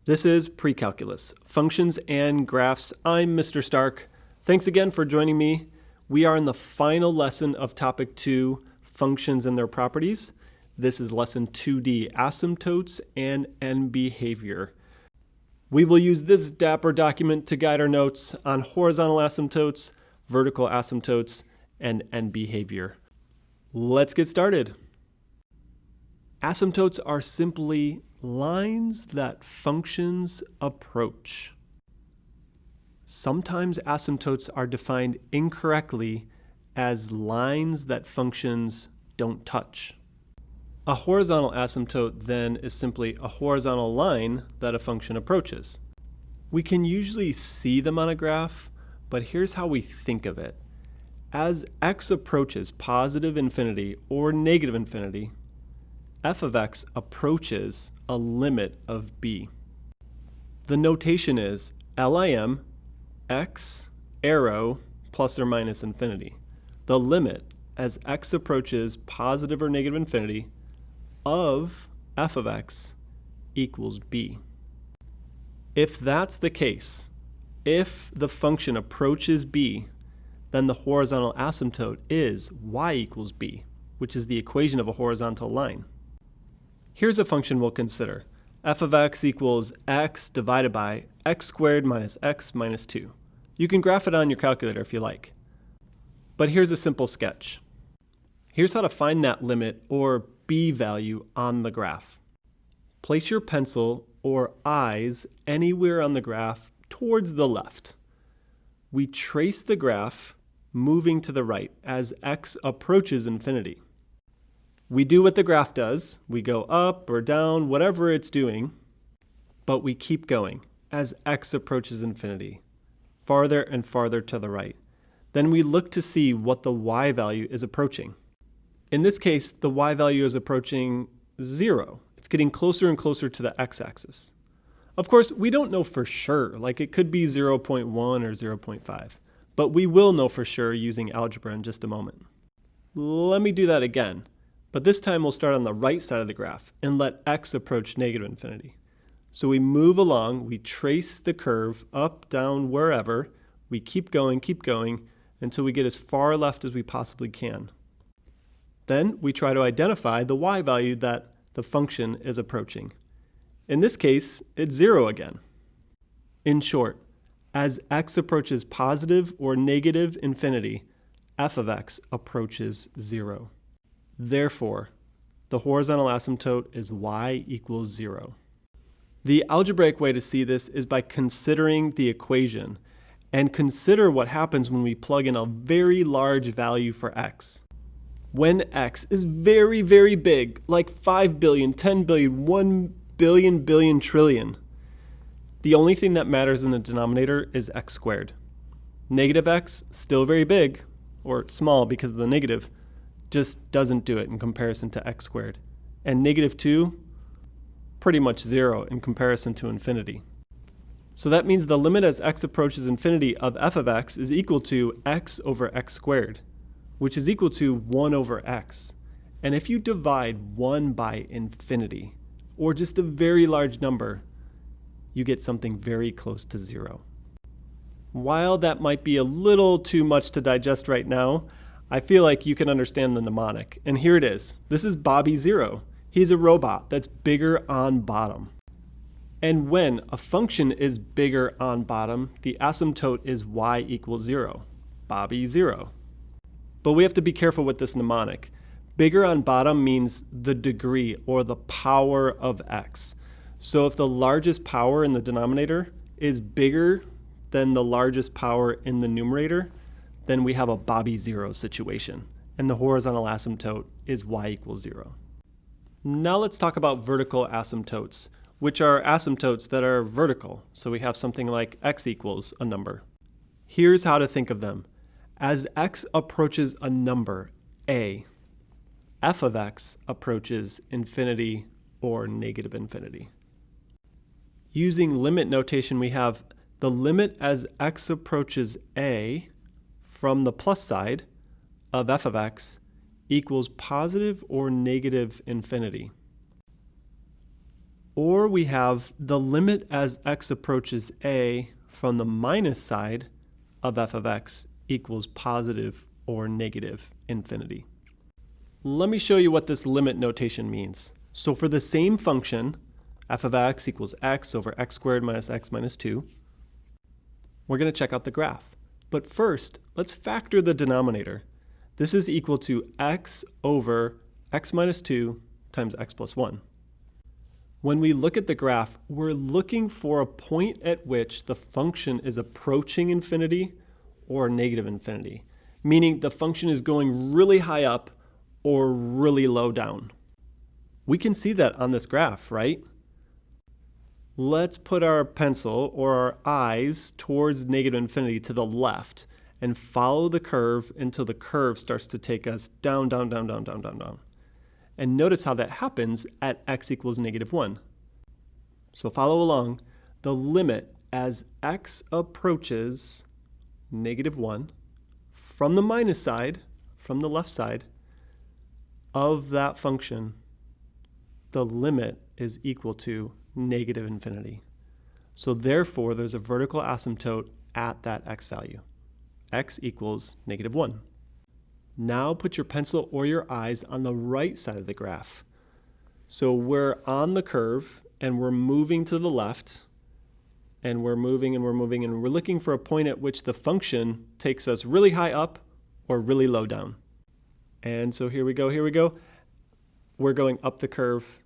This is Pre-Calculus, Functions and Graphs. I'm Mr. Stark. Thanks again for joining me. We are in the final lesson of Topic 2, Functions and Their Properties. This is Lesson 2D, Asymptotes and End Behavior. We will use this dapper document to guide our notes on horizontal asymptotes, vertical asymptotes, and end behavior. Let's get started. Asymptotes are simply lines that functions approach. Sometimes asymptotes are defined incorrectly as lines that functions don't touch. A horizontal asymptote then is simply a horizontal line that a function approaches. We can usually see them on a graph, but here's how we think of it. As x approaches positive infinity or negative infinity, f of x approaches a limit of b. The notation is lim x arrow plus or minus infinity. The limit as x approaches positive or negative infinity of f of x equals b. If that's the case, if the function approaches b, then the horizontal asymptote is y equals b, which is the equation of a horizontal line. Here's a function we'll consider. F of x equals x divided by x squared minus x minus 2. You can graph it on your calculator if you like. But here's a simple sketch. Here's how to find that limit or b value on the graph. Place your pencil or eyes anywhere on the graph towards the left. We trace the graph moving to the right as x approaches infinity. We do what the graph does. We go up or down, whatever it's doing, but we keep going as x approaches infinity, farther and farther to the right. Then we look to see what the y value is approaching. In this case, the y value is approaching 0. It's getting closer and closer to the x-axis. Of course, we don't know for sure, like it could be 0.1 or 0.5, but we will know for sure using algebra in just a moment. Let me do that again. But this time we'll start on the right side of the graph and let x approach negative infinity. So we move along, we trace the curve up, down, wherever. We keep going until we get as far left as we possibly can. Then we try to identify the y value that the function is approaching. In this case, it's 0 again. In short, as x approaches positive or negative infinity, f of x approaches 0. Therefore, the horizontal asymptote is y equals 0. The algebraic way to see this is by considering the equation and consider what happens when we plug in a very large value for x. When x is very, very big, like 5 billion, 10 billion, 1 billion, billion, trillion, the only thing that matters in the denominator is x squared. Negative x, still very big, or small because of the negative, just doesn't do it in comparison to x squared. And negative 2, pretty much 0 in comparison to infinity. So that means the limit as x approaches infinity of f of x is equal to x over x squared, which is equal to 1 over x. And if you divide 1 by infinity, or just a very large number, you get something very close to 0. While that might be a little too much to digest right now, I feel like you can understand the mnemonic. And here it is. This is Bobby Zero. He's a robot that's bigger on bottom. And when a function is bigger on bottom, the asymptote is y equals 0. Bobby 0. But we have to be careful with this mnemonic. Bigger on bottom means the degree or the power of x. So if the largest power in the denominator is bigger than the largest power in the numerator, then we have a Bobby 0 situation, and the horizontal asymptote is y equals 0. Now let's talk about vertical asymptotes, which are asymptotes that are vertical. So we have something like x equals a number. Here's how to think of them. As x approaches a number, a, f of x approaches infinity or negative infinity. Using limit notation, we have the limit as x approaches a from the plus side of f of x equals positive or negative infinity. Or we have the limit as x approaches a from the minus side of f of x equals positive or negative infinity. Let me show you what this limit notation means. So for the same function, f of x equals x over x squared minus x minus 2, we're going to check out the graph. But first, let's factor the denominator. This is equal to x over x minus 2 times x plus 1. When we look at the graph, we're looking for a point at which the function is approaching infinity or negative infinity, meaning the function is going really high up or really low down. We can see that on this graph, right? Let's put our pencil or our eyes towards negative infinity to the left and follow the curve until the curve starts to take us down, down, down, down, down, down, down. And notice how that happens at x equals negative 1. So follow along. The limit as x approaches negative 1 from the minus side, from the left side of that function, the limit is equal to negative infinity. So therefore, there's a vertical asymptote at that x value. X equals negative 1. Now put your pencil or your eyes on the right side of the graph. So we're on the curve and we're moving to the left, and we're moving and we're moving, and we're looking for a point at which the function takes us really high up or really low down. And so here we go, here we go. We're going up the curve,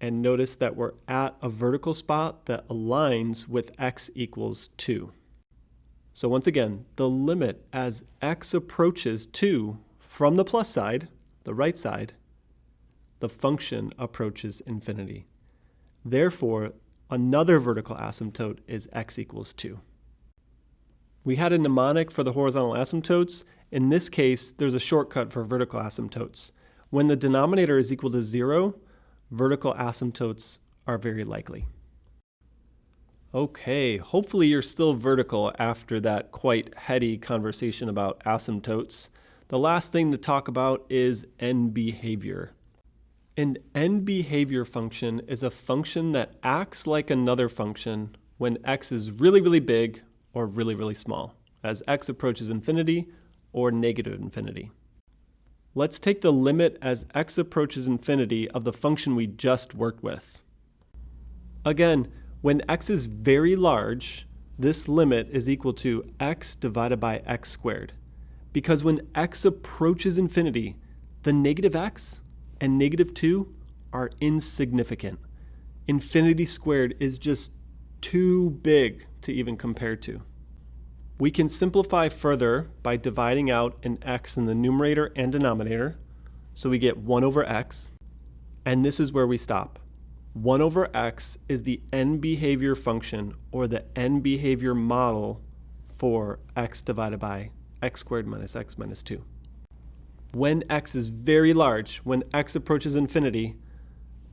and notice that we're at a vertical spot that aligns with x equals 2. So once again, the limit as x approaches 2 from the plus side, the right side, the function approaches infinity. Therefore, another vertical asymptote is x equals 2. We had a mnemonic for the horizontal asymptotes. In this case, there's a shortcut for vertical asymptotes. When the denominator is equal to 0, vertical asymptotes are very likely. Okay, hopefully you're still vertical after that quite heady conversation about asymptotes. The last thing to talk about is end behavior. An end behavior function is a function that acts like another function when x is really, really big or really, really small, as x approaches infinity or negative infinity. Let's take the limit as x approaches infinity of the function we just worked with. Again, when x is very large, this limit is equal to x divided by x squared. Because when x approaches infinity, the negative x and negative 2 are insignificant. Infinity squared is just too big to even compare to. We can simplify further by dividing out an x in the numerator and denominator, so we get 1 over x, and this is where we stop. 1 over x is the end behavior function, or the end behavior model for x divided by x squared minus x minus 2. When x is very large, when x approaches infinity,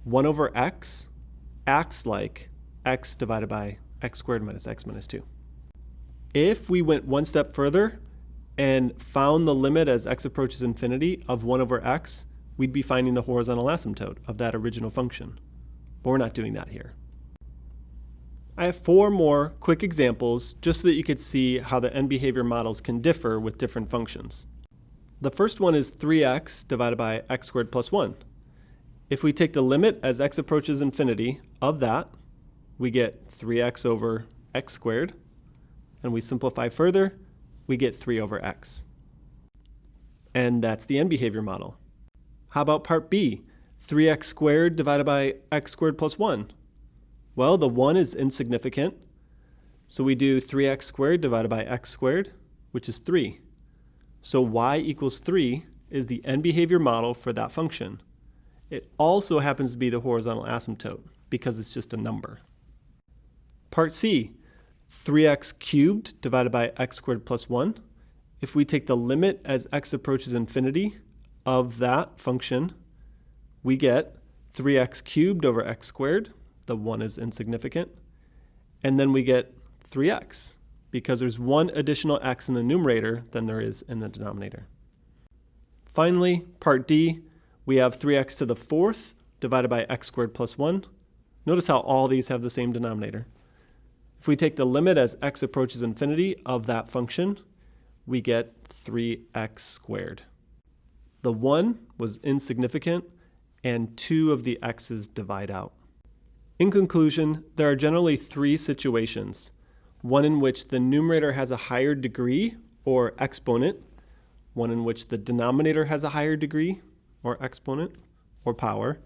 1 over x acts like x divided by x squared minus x minus 2. If we went one step further and found the limit as x approaches infinity of 1 over x, we'd be finding the horizontal asymptote of that original function. But we're not doing that here. I have 4 more quick examples just so that you could see how the end behavior models can differ with different functions. The first one is 3x divided by x squared plus 1. If we take the limit as x approaches infinity of that, we get 3x over x squared, and we simplify further, we get 3 over x. And that's the end behavior model. How about part B? 3x squared divided by x squared plus 1. Well, the 1 is insignificant, so we do 3x squared divided by x squared, which is 3. So y equals 3 is the end behavior model for that function. It also happens to be the horizontal asymptote because it's just a number. Part C, 3x cubed divided by x squared plus 1. If we take the limit as x approaches infinity of that function, we get 3x cubed over x squared. The 1 is insignificant. And then we get 3x because there's 1 additional x in the numerator than there is in the denominator. Finally, part D, we have 3x to the 4th divided by x squared plus 1. Notice how all these have the same denominator. If we take the limit as x approaches infinity of that function, we get 3x squared. The 1 was insignificant, and 2 of the x's divide out. In conclusion, there are generally 3 situations. One in which the numerator has a higher degree, or exponent. One in which the denominator has a higher degree, or exponent, or power.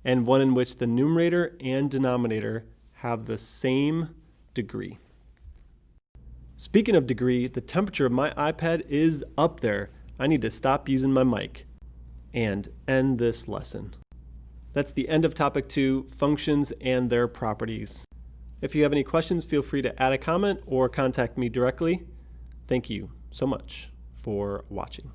And one in which the numerator and denominator have the same degree. Speaking of degree, the temperature of my iPad is up there. I need to stop using my mic and end this lesson. That's the end of topic 2, functions and their properties. If you have any questions, feel free to add a comment or contact me directly. Thank you so much for watching.